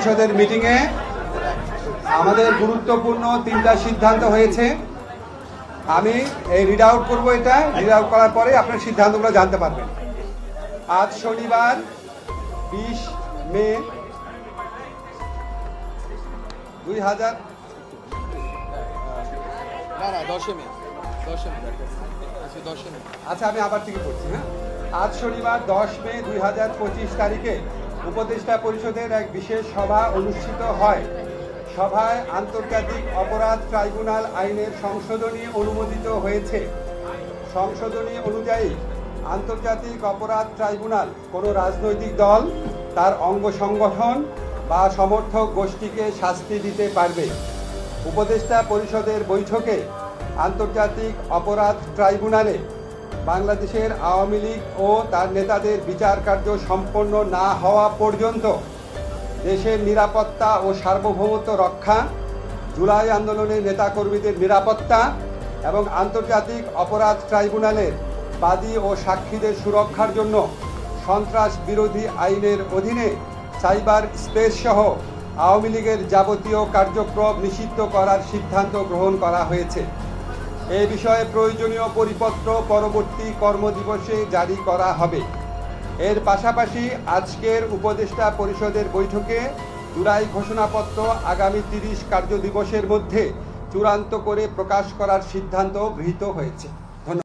পরিষদের মিটিংয়ে আমাদের গুরুত্বপূর্ণ 3টা সিদ্ধান্ত হয়েছে। আমি এই রিড আউট করবো। এটা রিড আউট করার পরে আপনার সিদ্ধান্তগুলো জানতে পারবেন। আজ শনিবার 20 মে 2000 আচ্ছা, আমি আবার থেকে পড়ছি। হ্যাঁ, আজ শনিবার 10 মে 2025 তারিখে উপদেষ্টা পরিষদের এক বিশেষ সভা অনুষ্ঠিত হয়। সভায় আন্তর্জাতিক অপরাধ ট্রাইব্যুনাল আইনের সংশোধনী অনুমোদিত হয়েছে। সংশোধনী অনুযায়ী আন্তর্জাতিক অপরাধ ট্রাইব্যুনাল কোনো রাজনৈতিক দল, তার অঙ্গ সংগঠন বা সমর্থক গোষ্ঠীকে শাস্তি দিতে পারবে। উপদেষ্টা পরিষদের বৈঠকে আন্তর্জাতিক অপরাধ ট্রাইব্যুনালে বাংলাদেশের আওয়ামী লীগ ও তার নেতাদের বিচার কার্য সম্পন্ন না হওয়া পর্যন্ত দেশের নিরাপত্তা ও সার্বভৌমত্ব রক্ষা, জুলাই আন্দোলনের নেতাকর্মীদের নিরাপত্তা এবং আন্তর্জাতিক অপরাধ ট্রাইব্যুনালের বাদী ও সাক্ষীদের সুরক্ষার জন্য সন্ত্রাস বিরোধী আইনের অধীনে সাইবার স্পেস সহ আওয়ামী লীগের যাবতীয় কার্যক্রম নিষিদ্ধ করার সিদ্ধান্ত গ্রহণ করা হয়েছে। এ বিষয়ে প্রয়োজনীয় পরিপত্র পরবর্তী কর্মদিবসে জারি করা হবে। এর পাশাপাশি আজকের উপদেষ্টা পরিষদের বৈঠকে জুলাই ঘোষণাপত্র আগামী 30 কার্যদিবসের মধ্যে চূড়ান্ত করে প্রকাশ করার সিদ্ধান্ত গৃহীত হয়েছে।